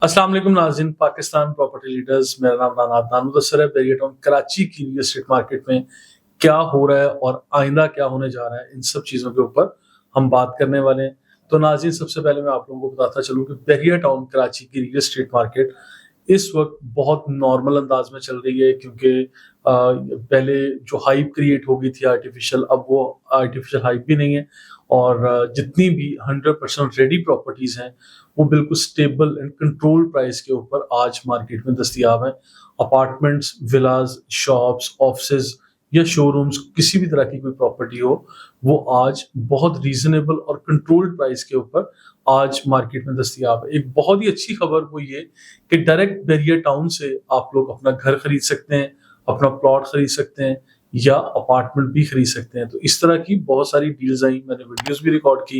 अस्सलाम वालेकुम नाज़रीन, पाकिस्तान प्रॉपर्टी लीडर्स, मेरा नाम राना अदनान मुदस्सर है। बैरिया टाउन कराची की रियल एस्टेट मार्केट में क्या हो रहा है और आइंदा क्या होने जा रहा है, इन सब चीज़ों के ऊपर हम बात करने वाले हैं। तो नाज़रीन, सबसे पहले मैं आप लोगों को बताता चलूँ कि बैरिया टाउन कराची की रियल एस्टेट मार्केट इस वक्त बहुत नॉर्मल अंदाज में चल रही है, क्योंकि पहले जो हाइप क्रिएट हो गई थी आर्टिफिशियल, अब वो आर्टिफिशियल हाइप भी नहीं है। और जितनी भी 100% रेडी प्रॉपर्टीज हैं वो बिल्कुल स्टेबल एंड कंट्रोल प्राइस के ऊपर आज मार्केट में दस्तयाब हैं। अपार्टमेंट्स, विलाज, शॉप्स, ऑफिसेज या शोरूम्स, किसी भी तरह की कोई प्रॉपर्टी हो, वो आज बहुत रीजनेबल और कंट्रोल्ड प्राइस के ऊपर आज मार्केट में दस्तयाब है। एक बहुत ही अच्छी खबर वो ये कि डायरेक्ट बैरिया टाउन से आप लोग अपना घर खरीद सकते हैं, अपना प्लॉट खरीद सकते हैं या अपार्टमेंट भी खरीद सकते हैं। तो इस तरह की बहुत सारी डील्स आई, मैंने वीडियोस भी रिकॉर्ड की।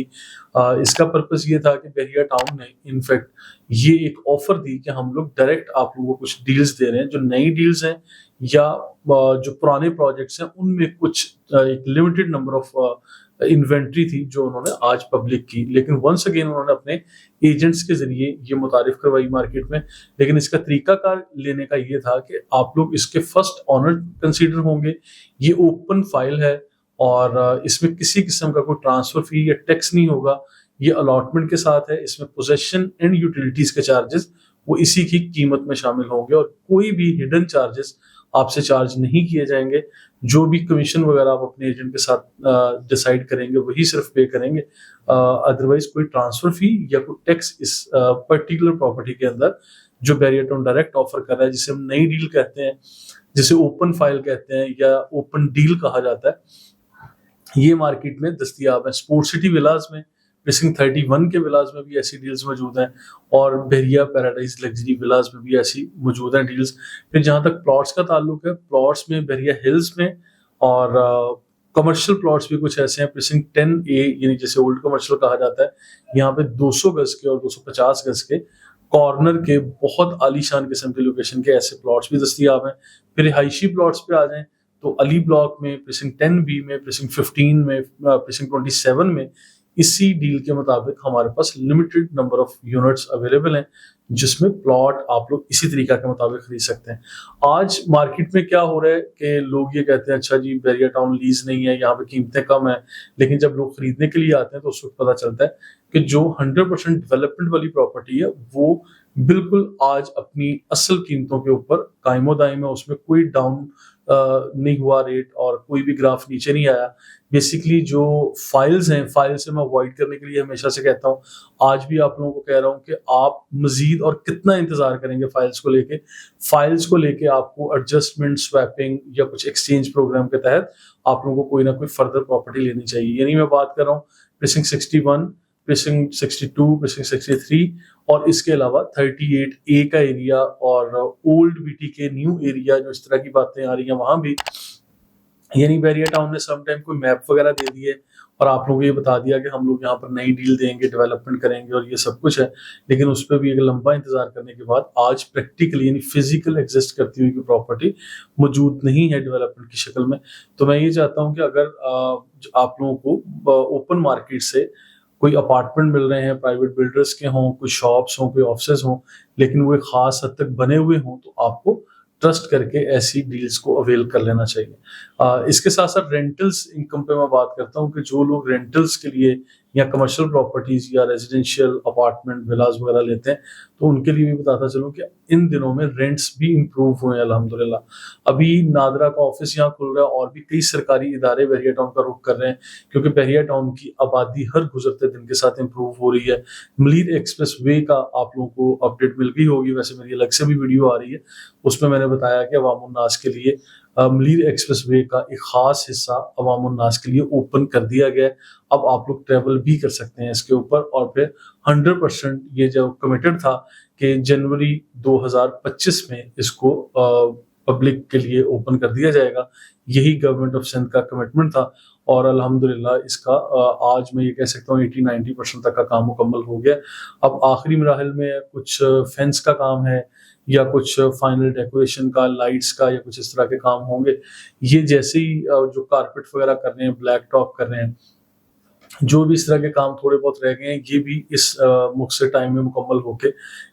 इसका पर्पस ये था कि बैरिया टाउन ने इनफैक्ट ये एक ऑफर दी कि हम लोग डायरेक्ट आप लोगों को कुछ डील्स दे रहे हैं, जो नई डील्स हैं या जो पुराने प्रोजेक्ट्स हैं उनमें कुछ एक लिमिटेड नंबर ऑफ इन्वेंट्री थी जो उन्होंने आज पब्लिक की। लेकिन वंस अगेन उन्होंने अपने एजेंट्स के जरिए ये मुतारिफ करवाई मार्केट में। लेकिन इसका तरीकाकार लेने का ये था कि आप लोग इसके फर्स्ट ऑनर कंसीडर होंगे। ये ओपन फाइल है और इसमें किसी किस्म का कोई ट्रांसफर फी या टैक्स नहीं होगा। ये अलॉटमेंट के साथ है। इसमें पोजेशन एंड यूटिलिटीज के चार्जेस वो इसी की कीमत में शामिल होंगे और कोई भी हिडन चार्जेस आपसे चार्ज नहीं किए जाएंगे। जो भी कमीशन वगैरह आप अपने एजेंट के साथ डिसाइड करेंगे वही सिर्फ पे करेंगे। अदरवाइज कोई ट्रांसफर फी या कोई टैक्स इस पर्टिकुलर प्रॉपर्टी के अंदर जो बैरिया टाउन डायरेक्ट ऑफर कर रहा है, जिसे हम नई डील कहते हैं, जिसे ओपन फाइल कहते हैं या ओपन डील कहा जाता है, ये मार्केट में दस्तयाब है। स्पोर्ट सिटी विलाज में, प्रीसिंक्ट 31 के विलाज में भी ऐसी डील्स मौजूद हैं और बहरिया पैराडाइज लग्जरी विलाज में भी ऐसी मौजूद हैं डील्स। फिर जहां तक प्लॉट्स का ताल्लुक है, प्लॉट्स में बहरिया हिल्स में और कमर्शियल प्लॉट्स भी कुछ ऐसे हैं। प्रीसिंक्ट 10A यानी जैसे ओल्ड कमर्शियल कहा जाता है, यहाँ पे 200 गज के और 250 गज के कॉर्नर के बहुत आलीशान किस्म के लोकेशन के ऐसे प्लॉट्स भी दस्तयाब हैं। फिर रिहायशी प्लॉट्स पे आ जाएं तो अली ब्लॉक में, प्रीसिंक्ट 10B में, प्रीसिंक्ट 15 में, प्रीसिंक्ट 27 में इसी डील के मुताबिक हमारे पास limited number of units available हैं, जिसमें प्लॉट आप लोग इसी तरीका के मुताबिक खरीद सकते हैं। आज मार्केट में क्या हो रहा है कि लोग ये कहते हैं अच्छा जी बैरिया टाउन लीज नहीं है, यहाँ पे कीमतें कम है। लेकिन जब लोग खरीदने के लिए आते हैं तो उस वक्त पता चलता है कि जो 100% डेवलपमेंट वाली प्रॉपर्टी है वो बिल्कुल आज अपनी असल कीमतों के ऊपर कायमो दायम है। उसमें कोई डाउन नहीं हुआ रेट और कोई भी ग्राफ नीचे नहीं आया। बेसिकली जो फाइल्स हैं, फाइल से मैं अवॉइड करने के लिए हमेशा से कहता हूँ, आज भी आप लोगों को कह रहा हूँ कि आप मजीद और कितना इंतजार करेंगे फाइल्स को लेके। फाइल्स को लेके आपको एडजस्टमेंट, स्वैपिंग या कुछ एक्सचेंज प्रोग्राम के तहत आप लोगों को कोई ना कोई फर्दर प्रॉपर्टी लेनी चाहिए। यानी मैं बात कर रहा हूँ प्रीसिंक्ट 61, प्रीसिंक्ट 62, प्रीसिंक्ट 63 और इसके अलावा 38A का एरिया और ओल्ड BTK न्यू एरिया, जो इस तरह की बातें आ रही हैं वहां भी। यानी बैरिया टाउन ने सम टाइम कोई मैप वगैरह दे दिए और आप लोगों को ये बता दिया कि हम लोग यहाँ पर नई डील देंगे, डेवलपमेंट करेंगे और ये सब कुछ है। लेकिन उस पर भी एक लंबा इंतजार करने के बाद आज प्रैक्टिकली यानी फिजिकल एग्जिस्ट करती हुई प्रॉपर्टी मौजूद नहीं है डेवलपमेंट की शक्ल में। तो मैं ये चाहता हूँ कि अगर आप लोगों को ओपन मार्केट से कोई अपार्टमेंट मिल रहे हैं, प्राइवेट बिल्डर्स के हों, कोई शॉप्स हों, कोई ऑफिसेज हों, लेकिन वो एक खास हद तक बने हुए हों, तो आपको ट्रस्ट करके ऐसी डील्स को अवेल कर लेना चाहिए। इसके साथ साथ रेंटल्स इनकम पे मैं बात करता हूँ कि जो लोग रेंटल्स के लिए या कमर्शियल प्रॉपर्टीज या रेजिडेंशियल अपार्टमेंट विलाज वगैरह लेते हैं, तो उनके लिए भी बताता चलूँ कि इन दिनों में रेंट्स भी इम्प्रूव हुए हैं अल्हम्दुलिल्लाह। अभी नादरा का ऑफिस यहाँ खुल रहा है और भी कई सरकारी इदारे बहरिया टाउन का रुख कर रहे हैं, क्योंकि बहरिया टाउन की आबादी हर गुजरते दिन के साथ इम्प्रूव हो रही है। मलीर एक्सप्रेस वे का आप लोगों को अपडेट मिल गई होगी, वैसे मेरी अलग से भी वीडियो आ रही है, उसमें मैंने बताया कि अवामुन्नास के लिए मलीर एक्सप्रेस वे का एक खास हिस्सा अवामुन्नास के लिए ओपन कर दिया गया है। अब आप लोग ट्रेवल भी कर सकते हैं इसके ऊपर। और फिर 100% ये जो कमिटेड था कि जनवरी 2025 में इसको पब्लिक के लिए ओपन कर दिया जाएगा, यही गवर्नमेंट ऑफ सिंध का कमिटमेंट था। और अल्हम्दुलिल्लाह इसका आज मैं ये कह सकता हूँ 80-90% तक का काम मुकम्मल हो गया। अब आखिरी मराहल में कुछ फेंस का काम है या कुछ फाइनल डेकोरेशन का, लाइट्स का या कुछ इस तरह के काम होंगे। ये जैसे ही जो कारपेट वगैरह कर रहे हैं, ब्लैक टॉप कर रहे हैं, جو بھی اس طرح کے کام تھوڑے بہت رہ گئے ہیں یہ بھی اس مختصر ٹائم میں مکمل ہو کے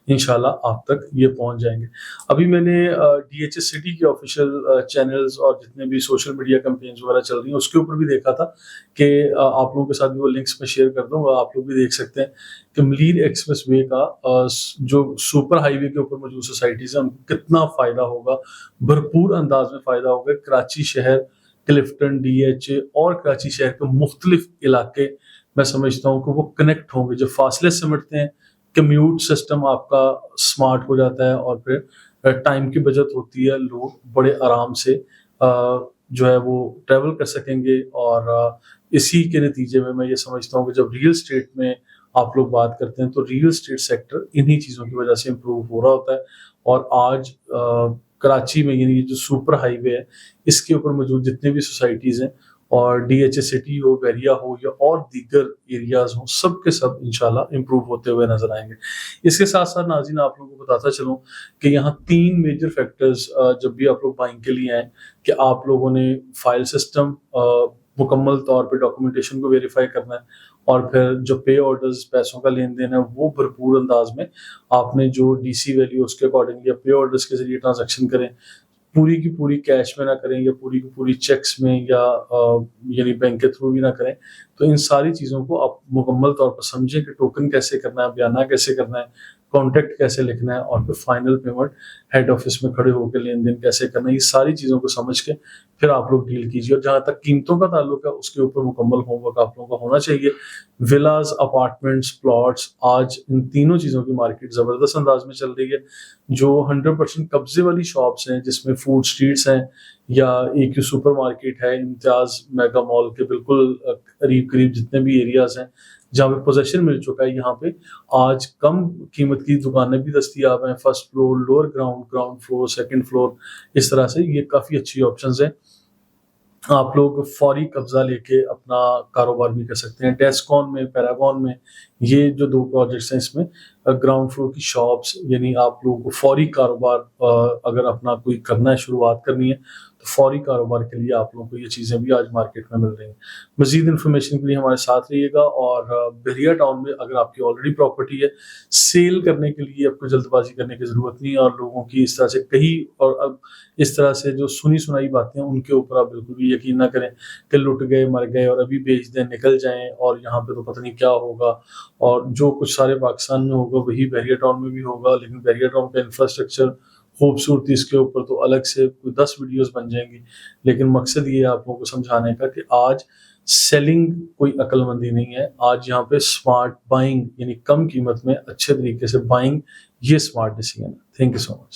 انشاءاللہ آپ تک یہ پہنچ جائیں گے. ابھی میں نے ڈی ایچ ایس سٹی کے آفیشیل چینلز اور جتنے بھی سوشل میڈیا کمپینز وغیرہ چل رہی ہیں اس کے اوپر بھی دیکھا تھا کہ آپ لوگوں کے ساتھ بھی وہ لنکس میں شیئر کر دوں گا, آپ لوگ بھی دیکھ سکتے ہیں کہ ملیر ایکسپریس وے کا جو سپر ہائی وے کے اوپر موجود سوسائٹیز ہیں ان کو کتنا فائدہ ہوگا, بھرپور انداز میں فائدہ ہوگا. کراچی شہر, کلفٹن, ڈی ایچ اے اور کراچی شہر کے مختلف علاقے میں سمجھتا ہوں کہ وہ کنیکٹ ہوں گے. جب فاصلے سمٹتے ہیں, کمیوٹ سسٹم آپ کا سمارٹ ہو جاتا ہے اور پھر ٹائم کی بچت ہوتی ہے, لوگ بڑے آرام سے جو ہے وہ ٹریول کر سکیں گے. اور اسی کے نتیجے میں یہ سمجھتا ہوں کہ جب ریئل اسٹیٹ میں آپ لوگ بات کرتے ہیں تو ریئل اسٹیٹ سیکٹر انہی چیزوں کی وجہ سے امپروو ہو رہا ہوتا ہے. اور آج کراچی میں یعنی جو سپر ہائی وے ہے اس کے اوپر موجود جتنے بھی سوسائٹیز ہیں اور ڈی ایچ اے سٹی ہو, بیریا ہو یا اور دیگر ایریاز ہوں, سب کے سب انشاءاللہ امپروو ہوتے ہوئے نظر آئیں گے. اس کے ساتھ ساتھ ناظرین آپ لوگوں کو بتاتا چلوں کہ یہاں 3 میجر فیکٹرز جب بھی آپ لوگ بائنگ کے لیے آئیں کہ آپ لوگوں نے فائل سسٹم مکمل طور پہ ڈاکومنٹیشن کو ویریفائی کرنا ہے, اور پھر جو پے آرڈرز پیسوں کا لین دین ہے وہ بھرپور انداز میں آپ نے جو ڈی سی ویلیو اس کے اکارڈنگ یا پے آرڈرز کے ذریعے ٹرانزیکشن کریں, پوری کی پوری کیش میں نہ کریں یا پوری کی پوری چیکس میں یا یعنی بینک کے تھرو بھی نہ کریں. تو ان ساری چیزوں کو آپ مکمل طور پر سمجھیں کہ ٹوکن کیسے کرنا ہے, بیانہ کیسے کرنا ہے, کانٹیکٹ کیسے لکھنا ہے, اور پھر فائنل پیمنٹ ہیڈ آفس میں کھڑے ہو کے لین دین کیسے کرنا ہے. یہ ساری چیزوں کو سمجھ کے پھر آپ لوگ ڈیل کیجیے. اور جہاں تک قیمتوں کا تعلق ہے اس کے اوپر مکمل ہوم ورک آپ لوگوں کا ہونا چاہیے. ولاز, اپارٹمنٹس, پلاٹس, آج ان تینوں چیزوں کی مارکیٹ زبردست انداز میں چل رہی ہے. جو 100% قبضے والی شاپس ہیں جس میں فوڈ اسٹریٹس ہیں یا ایک یو سپر مارکیٹ ہے, امتیاز میگا مال کے بالکل قریب قریب جتنے بھی ایریاز ہیں جہاں پہ پوزیشن مل چکا ہے, یہاں پہ آج کم قیمت کی دکانیں بھی دستیاب ہیں. First floor, lower ground, ground floor, second floor, اس طرح سے یہ کافی اچھی آپشنز ہیں. آپ لوگ فوری قبضہ لے کے اپنا کاروبار بھی کر سکتے ہیں. ڈیسکون میں, پیراگون میں, یہ جو 2 پروجیکٹس ہیں اس میں گراؤنڈ فلور کی شاپس, یعنی آپ لوگوں کو فوری کاروبار اگر اپنا کوئی کرنا ہے, شروعات کرنی ہے تو فوری کاروبار کے لیے آپ لوگوں کو یہ چیزیں بھی آج مارکیٹ میں مل رہی ہیں. مزید انفارمیشن کے لیے ہمارے ساتھ رہیے گا. اور بحریہ ٹاؤن میں اگر آپ کی آلریڈی پراپرٹی ہے, سیل کرنے کے لیے آپ کو جلد بازی کرنے کی ضرورت نہیں ہے, اور لوگوں کی اس طرح سے کہیں اور اب اس طرح سے جو سنی سنائی باتیں ہیں ان کے اوپر آپ بالکل بھی یقین نہ کریں کہ لٹ گئے, مر گئے اور ابھی بیچ دیں, نکل جائیں اور یہاں پہ تو پتہ نہیں کیا ہوگا. اور جو کچھ سارے پاکستان میں ہوگا وہی بحریہ ٹاؤن میں بھی ہوگا. لیکن بحریہ ٹاؤن کا انفراسٹرکچر, خوبصورتی, اس کے اوپر تو الگ سے کوئی 10 ویڈیوز بن جائیں گی. لیکن مقصد یہ ہے آپ لوگوں کو سمجھانے کا کہ آج سیلنگ کوئی عقل مندی نہیں ہے. آج یہاں پہ سمارٹ بائنگ یعنی کم قیمت میں اچھے طریقے سے بائنگ, یہ سمارٹ ڈیسیجن ہے. Thank you so much.